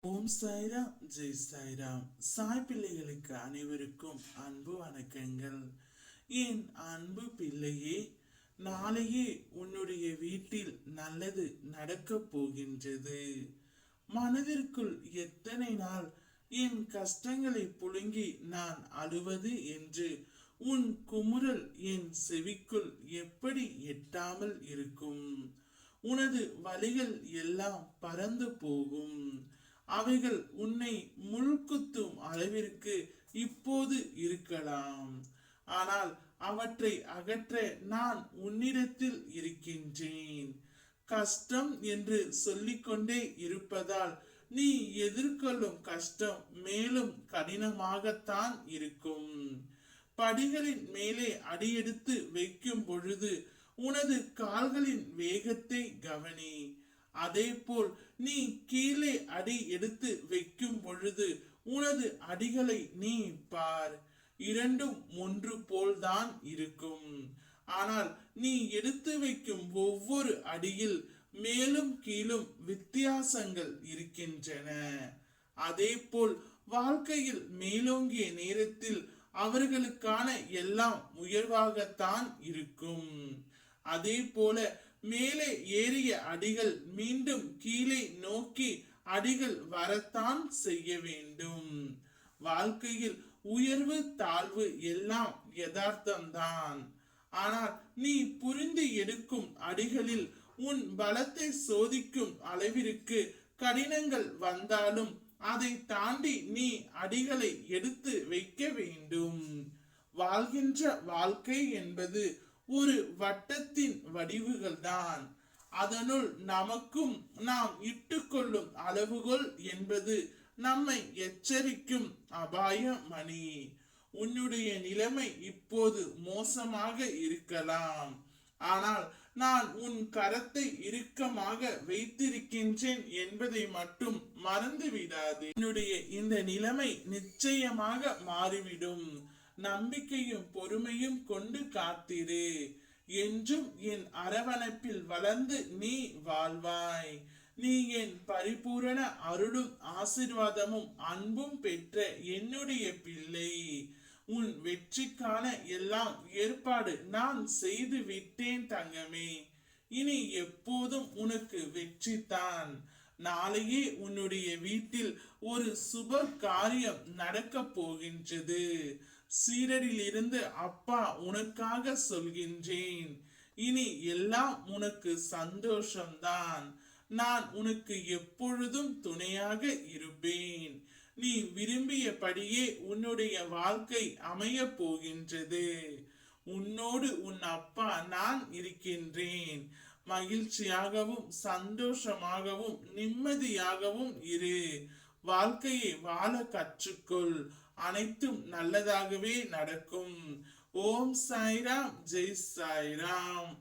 ஓம் சாய்ராம், ஜெய் சாய்ராம். சாய் பிள்ளைகளுக்கு அனைவருக்கும் அன்பு வணக்கங்கள். என் அன்பு பிள்ளையே, நாளையே உன்னுடைய வீட்டில் நல்லது நடக்கப் போகின்றது. மனதிற்குள் எத்தனை நாள் என் கஷ்டங்களை புழுங்கி நான் அழுவது என்று உன் குமுறல் என் செவிக்குள் எப்படி எட்டாமல் இருக்கும்? உனது வழிகள் எல்லாம் பறந்து போகும். அவைகள் உன்னை முள்குத்தும் அளவிற்கு இப்போது இருக்கலாம். ஆனால் அவற்றை அகற்ற நான் உன்னிடத்தில் இருக்கின்றேன். கஷ்டம் என்று சொல்லிக்கொண்டே இருப்பதால் நீ எதிர்கொள்ளும் கஷ்டம் மேலும் கடினமாகத்தான் இருக்கும். படிகளின் மேலே அடியெடுத்து வைக்கும் பொழுது உனது கால்களின் வேகத்தை கவனி. அதேபோல் நீ கீழே அடி எடுத்து வைக்கும் பொழுது உனது அடிகளை நீ பார். இரண்டும் ஒன்று போல்தான் இருக்கும். ஆனால் நீ எடுத்து வைக்கும் ஒவ்வொரு அடியில் மேலும் கீழும் வித்தியாசங்கள் இருக்கின்றன. அதேபோல் வாழ்க்கையில் மேலோங்கிய நேரத்தில் அவர்களுக்கான எல்லாம் உயர்வாகத்தான் இருக்கும். அதே போல மேலே ஏறிய அடிகள் மீண்டும் கீழே நோக்கி அடிகள் வரத்தான் செய்ய வேண்டும். வாழ்க்கையில் உயர்வு தாழ்வு எல்லாம் யதார்த்தம்தான். ஆனால் நீ புரிந்து எடுக்கும் அடிகளில் உன் பலத்தை சோதிக்கும் அளவிற்கு கடினங்கள் வந்தாலும் அதை தாண்டி நீ அடிகளை எடுத்து வைக்க வேண்டும். வாழ்கின்ற வாழ்க்கை என்பது ஒரு வட்டத்தின் வடிவுகள் தான். அதனுள் நமக்கும் நாம் இட்டுக்கொள்ளும் அளவுகோல் என்பது நம்மை எச்சரிக்கும் அபாய மணி. உன்னுடைய நிலைமை இப்போது மோசமாக இருக்கலாம். ஆனால் நான் உன் கரத்தை இறுக்கமாக வைத்திருக்கின்றேன் என்பதை மட்டும் மறந்து விடாதே. என்னுடைய இந்த நிலைமை நிச்சயமாக மாறிவிடும். நம்பிக்கையும் பொறுமையும் கொண்டு காத்திரு. என்றும் என் அரவணைப்பில் வளர்ந்து நீ வாழ்வாய். நீ என் பரிபூரண அருளும் ஆசிர்வாதமும் அன்பும் பெற்ற என்னுடைய பிள்ளை. உன் வெற்றிக்கான எல்லாம் ஏற்பாடு நான் செய்து விட்டேன் தங்கமே. இனி எப்போதும் உனக்கு வெற்றி தான். நாளையே உன்னுடைய வீட்டில் ஒரு சுப காரியம் நடக்க போகின்றது. சீரடில் இருந்து அப்பா உனக்காக சொல்கின்றேன். இனி எல்லாம் உனக்கு சந்தோஷம்தான். நான் உனக்கு எப்பொழுதும் துணையாக இருப்பேன். நீ விரும்பியபடியே உன்னுடைய வாழ்க்கை அமைய போகின்றது. உன்னோடு உன் அப்பா நான் இருக்கின்றேன். மகிழ்ச்சியாகவும் சந்தோஷமாகவும் நிம்மதியாகவும் இரு. வாழ்க்கையை வாழ கற்றுக்கொள். அனைத்தும் நல்லதாகவே நடக்கும். ஓம் சாய்ராம், ஜெய் சாய்ராம்.